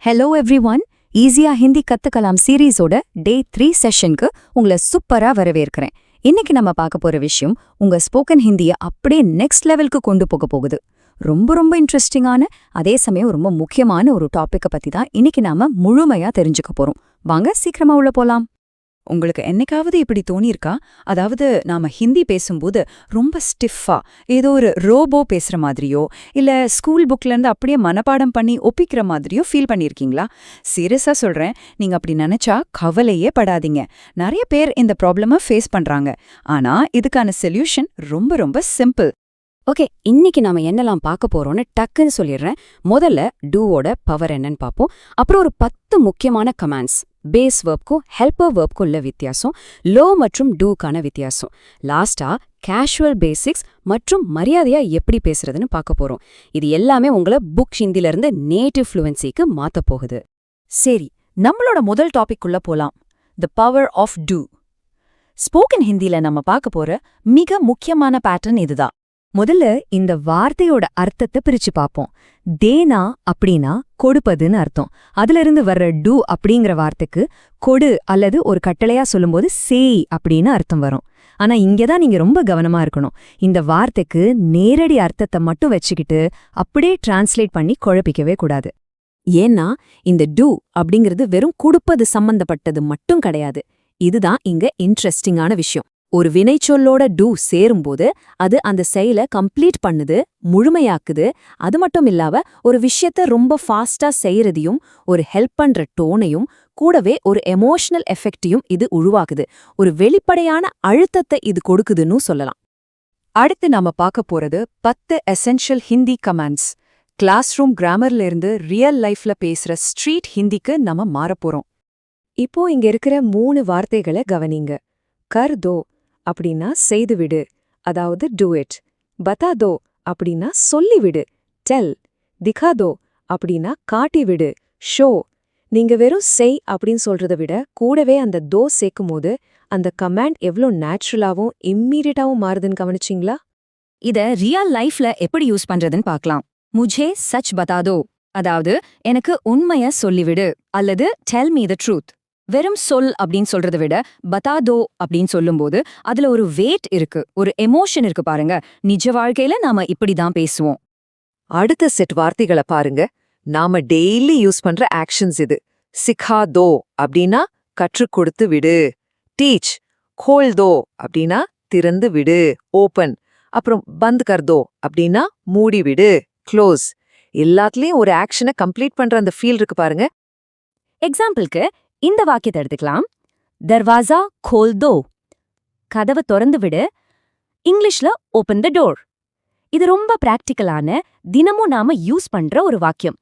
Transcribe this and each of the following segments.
Hello everyone. ஈஸியா ஹிந்தி கத்துக்கலாம் சீரீஸோட டே 3 செஷனுக்கு உங்களை சூப்பரா வரவேற்கிறேன். இன்னைக்கு நம்ம பார்க்க போற விஷயம் உங்க ஸ்போக்கன் ஹிந்தியை அப்படியே நெக்ஸ்ட் லெவலுக்கு கொண்டு போக போகுது. ரொம்ப ரொம்ப இன்ட்ரெஸ்டிங்கான அதே சமயம் ரொம்ப முக்கியமான ஒரு டாபிக்கை பத்தி தான் இன்னைக்கு நாம முழுமையா தெரிஞ்சுக்க போறோம். வாங்க சீக்கிரமா உள்ள போலாம். உங்களுக்கு என்னைக்காவது இப்படி தோணியிருக்கா? அதாவது நாம ஹிந்தி பேசும்போது ரொம்ப ஸ்டிஃபா ஏதோ ஒரு ரோபோ பேசுற மாதிரியோ இல்ல ஸ்கூல் புக்ல இருந்து அப்படியே மனப்பாடம் பண்ணி ஒப்பிக்கிற மாதிரியோ ஃபீல் பண்ணியிருக்கீங்களா? சீரியஸா சொல்றேன், நீங்க அப்படி நினைச்சா கவலையே படாதீங்க. நிறைய பேர் இந்த ப்ராப்ளமை ஃபேஸ் பண்றாங்க. ஆனா இதுக்கான சொல்யூஷன் ரொம்ப ரொம்ப சிம்பிள். ஓகே, இன்னைக்கு நாம என்னெல்லாம் பார்க்க போறோம்னு டக்குன்னு சொல்லிடுறேன். முதல்ல டூவோட பவர் என்னன்னு பார்ப்போம். அப்புறம் ஒரு 10 முக்கியமான கமாண்ட்ஸ், பேஸ் வெர்ப்க்கும் ஹெல்பர் வெர்ப்க்கும் உள்ள வித்தியாசம், லோ மற்றும் டூக்கான வித்தியாசம், லாஸ்டா கேஷுவல் பேசிக்ஸ் மற்றும் மரியாதையா எப்படி பேசுறதுன்னு பார்க்க போறோம். இது எல்லாமே உங்களை புக் ஹிந்தில இருந்து நேட்டிவ் ஃப்ளூவன்சிக்கு மாத்த போகுது. சரி, நம்மளோட முதல் டாபிக் உள்ள போலாம். தி பவர் ஆஃப் டூ. ஸ்போக்கன் ஹிந்தில நம்ம பார்க்க போற மிக முக்கியமான பேட்டர்ன் இதுதான். முதல்ல இந்த வார்த்தையோட அர்த்தத்தை பிரிச்சு பார்ப்போம். தேனா அப்படின்னா கொடுப்பதுன்னு அர்த்தம். அதுல இருந்து வர்ற டூ அப்படிங்கிற வார்த்தைக்கு கொடு அல்லது ஒரு கட்டளையா சொல்லும்போது சேய் அப்படின்னு அர்த்தம் வரும். ஆனா இங்கதான் நீங்க ரொம்ப கவனமா இருக்கணும். இந்த வார்த்தைக்கு நேரடி அர்த்தத்தை மட்டும் வச்சுக்கிட்டு அப்படியே டிரான்ஸ்லேட் பண்ணி குழப்பிக்கவே கூடாது. ஏன்னா இந்த டூ அப்படிங்கிறது வெறும் கொடுப்பது சம்பந்தப்பட்டது மட்டும் கிடையாது. இதுதான் இங்க இன்ட்ரெஸ்டிங்கான விஷயம். ஒரு வினைச்சொல்லோட டூ சேரும்போது அது அந்த செயலை கம்ப்ளீட் பண்ணுது, முழுமையாக்குது. அது மட்டும் இல்லாம ஒரு விஷயத்த ரொம்ப ஃபாஸ்டா செய்யறதையும் ஒரு ஹெல்ப் பண்ற டோனையும் கூடவே ஒரு எமோஷனல் எஃபெக்டையும் இது உருவாக்குது. ஒரு வெளிப்படையான அழுத்தத்தை இது கொடுக்குதுன்னு சொல்லலாம். அடுத்து நாம பார்க்க போறது 10 essential Hindi commands. Classroom கிராமர்ல இருந்து ரியல் லைஃப்ல பேசுற ஸ்ட்ரீட் ஹிந்திக்கு நம்ம மாறப்போறோம். இப்போ இங்க இருக்கிற 3 வார்த்தைகளை கவனிங்க. கர் தோ அப்படின்னா செய்துவிடு, அதாவது டூ இட். பதா தோ அப்படின்னா சொல்லிவிடு, டெல். திகா தோ அப்படின்னா காட்டிவிடு, ஷோ. நீங்க வெறும் செய் அப்படின்னு சொல்றதை விட கூடவே அந்த தோ சேர்க்கும்போது அந்த கமாண்ட் எவ்வளோ நேச்சுரலாவும் இம்மீடியட்டாவும் மாறுதுன்னு கவனிச்சிங்களா? இத ரியல் லைஃப்ல எப்படி யூஸ் பண்றதுன்னு பார்க்கலாம். முஜே சச் பதா தோ, அதாவது எனக்கு உண்மைய சொல்லிவிடு அல்லது டெல் மீ த ட்ரூத். வெறும் சொல் அப்படின்னு சொல்றதை விட பதாதோ அப்படின்னு சொல்லும்போது அதுல ஒரு வெயிட் இருக்கு, ஒரு எமோஷன் இருக்கு பாருங்க. நிஜ வாழ்க்கையில நாம இப்படிதான் பேசுவோம். அடுத்த செட் வார்த்தைகளை பாருங்க. நாம டெய்லி யூஸ் பண்ற ஆக்ஷன்ஸ் இது. சிக்கா தோ அப்படின்னா கற்றுக் கொடுத்து விடு. டீச். கோல் தோ அப்படின்னா திறந்து விடு, ஓபன். அப்புறம் பந்த் கர் தோ அப்படின்னா மூடி விடு, க்ளோஸ். எல்லாத்துலயும் ஒரு ஆக்ஷனை கம்ப்ளீட் பண்ற அந்த ஃபீல் இருக்கு பாருங்க. எக்ஸாம்பிளுக்கு இந்த வாக்கியத்தை எடுத்துக்கலாம். தர்வாசா கோல் தோ, கதவை திறந்து விடு. இங்கிலீஷ்ல ஓபன் த டோர். இது ரொம்ப பிராக்டிக்கலான, தினமும் நாம யூஸ் பண்ற ஒரு வாக்கியம்.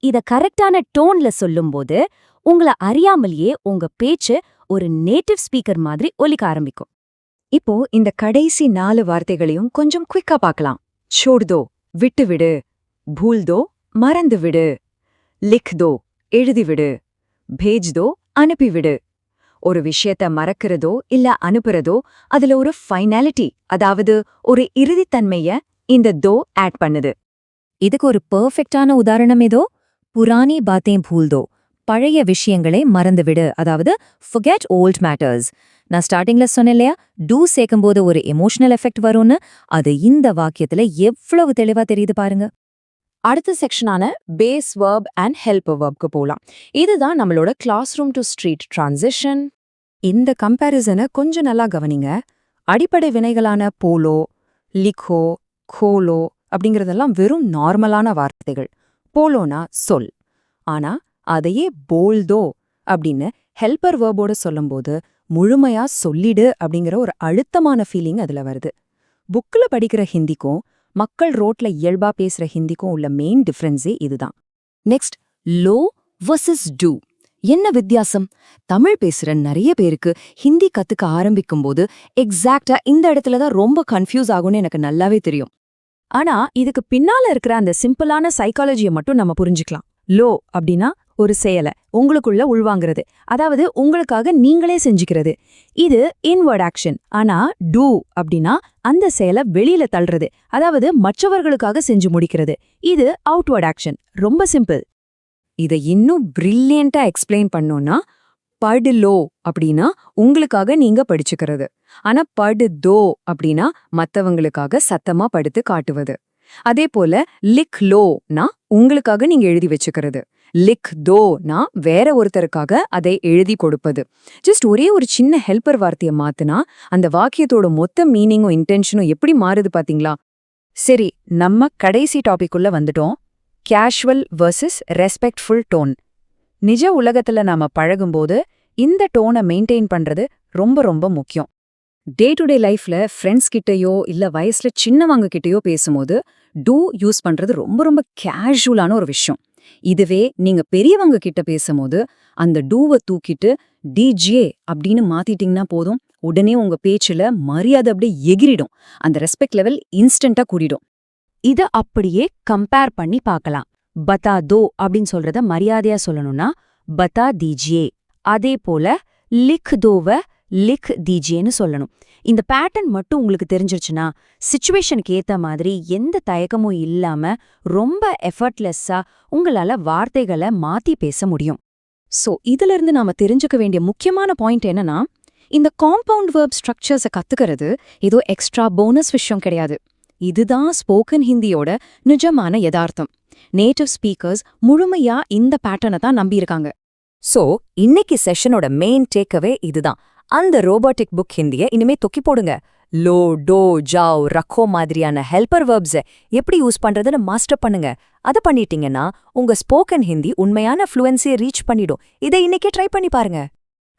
இத கரெக்டான டோன்ல சொல்லும்போது உங்களை அறியாமலேயே உங்க பேச்சு ஒரு நேட்டிவ் ஸ்பீக்கர் மாதிரி ஒலிக்க ஆரம்பிக்கும். இப்போ இந்த கடைசி 4 வார்த்தைகளையும் கொஞ்சம் குயிக்கா பார்க்கலாம். छोड़ दो விட்டு விடு, भूल दो மறந்து விடு, लिख दो எழுதி விடு, भेज दो அனுப்பிவிடு. ஒரு விஷயத்த மறக்கிறதோ இல்ல அனுப்புறதோ அதுல ஒரு ஃபைனாலிட்டி, அதாவது ஒரு இறுதித்தன்மைய இந்த தோ ஆட் பண்ணுது. இதுக்கு ஒரு பெர்ஃபெக்டான உதாரணம் ஏதோ புராணி பாத்தேன் பூல் தோ, பழைய விஷயங்களை மறந்துவிடு, அதாவது forget old matters. நான் ஸ்டார்டிங்ல சொன்னேன் இல்லையா, டூ சேர்க்கும்போது ஒரு எமோஷனல் எஃபெக்ட் வரும்னு. அது இந்த வாக்கியத்துல எவ்வளவு தெளிவா தெரியுது பாருங்க. அடுத்த செக்ஷனான பேஸ் வெர்ப் அண்ட் ஹெல்பர் வெர்ப்க்கு போலாம். இதுதான் நம்மளோட class room to street transition. இந்த கம்பேரிசனை கொஞ்சம் நல்லா கவனிங்க. அடிப்படை வினைகளான போலோ, லிக்கோ, கோலோ அப்படிங்கறதெல்லாம் வெறும் நார்மலான வார்த்தைகள். போலோனா சொல். ஆனா அதையே போல்தோ அப்படின்னு ஹெல்பர் வெர்போட சொல்லும்போது முழுமையா சொல்லிடு அப்படிங்கிற ஒரு அழுத்தமான ஃபீலிங் அதுல வருது. புக்ல படிக்கிற ஹிந்திக்கும் மக்கள் ரோட்ல இயல்பா பேசுற ஹிந்திக்கும் உள்ள மெயின் டிஃபரன்ஸே இதுதான். நெக்ஸ்ட், லோ வர்சஸ் டூ. என்ன வித்தியாசம்? தமிழ் பேசுற நிறைய பேருக்கு ஹிந்தி கத்துக்க ஆரம்பிக்கும் போது எக்ஸாக்டா இந்த இடத்துல தான் ரொம்ப கன்ஃபியூஸ் ஆகும்னு எனக்கு நல்லாவே தெரியும். ஆனா இதுக்கு பின்னால இருக்கிற அந்த சிம்பிளான சைக்காலஜியை மட்டும் நம்ம புரிஞ்சுக்கலாம். லோ அப்படின்னா ஒரு செயலை உங்களுக்குள்ள உள்வாங்கிறது, அதாவது உங்களுக்காக நீங்களே செஞ்சுக்கிறது. இது இன்வர்ட் ஆக்ஷன். ஆனா டூ அப்படின்னா அந்த செயலை வெளியில தள்ளுறது, அதாவது மற்றவர்களுக்காக செஞ்சு முடிக்கிறது. இது அவுட்வர்ட் ஆக்ஷன். ரொம்ப சிம்பிள். இதை இன்னும் பிரில்லியண்டா எக்ஸ்பிளைன் பண்ணோம்னா படு லோ அப்படின்னா உங்களுக்காக நீங்க படிச்சுக்கிறது. ஆனா படு தோ அப்படின்னா மத்தவங்களுக்காக சத்தமா படுத்து காட்டுவது. அதே போல லிக் லோனா உங்களுக்காக நீங்க எழுதி வச்சுக்கிறது. லிக் தோனா வேற ஒருத்தருக்காக அதை எழுதி கொடுப்பது. ஜஸ்ட் ஒரே ஒரு சின்ன ஹெல்ப்பர் வார்த்தையை மாத்துனா அந்த வாக்கியத்தோட மொத்த மீனிங்கும் இன்டென்ஷனும் எப்படி மாறுது பாத்தீங்களா? சரி, நம்ம கடைசி டாபிக் உள்ள வந்துட்டோம். Casual versus respectful tone. நிஜ உலகத்துல நாம பழகும்போது இந்த டோனை மெயின்டைன் பண்றது ரொம்ப ரொம்ப முக்கியம். டே டு டே லைஃப்ல ஃப்ரெண்ட்ஸ் கிட்டயோ இல்ல வயசுல சின்னவங்க கிட்டயோ பேசும்போது டூ யூஸ் பண்றது ரொம்ப ரொம்ப கேஷுவலான ஒரு விஷயம். இதுவே நீங்க பெரியவங்க கிட்ட பேசும்போது அந்த டூவை தூக்கிட்டு டிஜே அப்படின்னு மாத்திட்டீங்கன்னா போதும், உடனே உங்க பேச்சுல மரியாதை அப்படியே எகிரிடும். அந்த ரெஸ்பெக்ட் லெவல் இன்ஸ்டன்டா கூடிடும். இத அப்படியே கம்பேர் பண்ணி பார்க்கலாம். பதா தோ அப்படின்னு சொல்றத மரியாதையா சொல்லணும்னா பதா தீஜியே. அதே போல லிக் தோவ லிக் தீஜியேன்னு சொல்லணும். இந்த பேட்டர்ன் மட்டும் உங்களுக்கு தெரிஞ்சிருச்சுன்னா சிச்சுவேஷனுக்கு ஏத்த மாதிரி எந்த தயக்கமும் இல்லாம ரொம்ப எஃபர்ட்லெஸ்ஸா உங்களால வார்த்தைகளை மாத்தி பேச முடியும். சோ இதுல இருந்து நாம தெரிஞ்சுக்க வேண்டிய முக்கியமான பாயிண்ட் என்னன்னா, இந்த காம்பவுண்ட் வெர்ப் ஸ்ட்ரக்சர்ஸை கத்துக்கிறது ஏதோ எக்ஸ்ட்ரா போனஸ் விஷயம் கிடையாது. இதுதான் ஸ்போக்கன் ஹிந்தியோட நிஜமான யதார்த்தம். நேட்டிவ் ஸ்பீக்கர்ஸ் முழுமையா இந்த பேட்டர்னை தான் நம்பியிருக்காங்க. சோ இன்னைக்கு செஷனோட மெயின் டேக்அவே இதுதான். அந்த ரோபோட்டிக் புக் ஹிந்தியை இனிமே தொக்கி போடுங்க. லோ, டோ, ஜாவ், ரக்கோ மாதிரியான ஹெல்ப்பர் வெர்ப்ஸை எப்படி யூஸ் பண்றதுன்னு மாஸ்டர் பண்ணுங்க. அதை பண்ணிட்டீங்கன்னா உங்க ஸ்போக்கன் ஹிந்தி உண்மையான ஃப்ளூயன்சியை ரீச் பண்ணிடும். இதை இன்னைக்கே ட்ரை பண்ணி பாருங்க.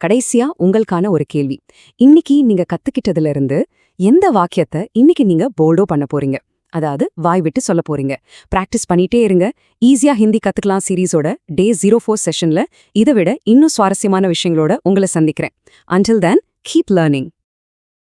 கடைசியா உங்களுக்கான ஒரு கேள்வி. இன்னைக்கு நீங்க கத்துக்கிட்டதுல இருந்து எந்த வாக்கியத்தை இன்னைக்கு நீங்க போல்டோ பண்ண போறீங்க? அதாவது வாய் விட்டு சொல்ல போறீங்க. பிராக்டிஸ் பண்ணிட்டே இருங்க. ஈஸியா ஹிந்தி கத்துக்கலாம் சீரீஸோட டே 04 செஷன்ல இதை விட இன்னும் சுவாரஸ்யமான விஷயங்களோட உங்களை சந்திக்கிறேன். Until then, keep learning.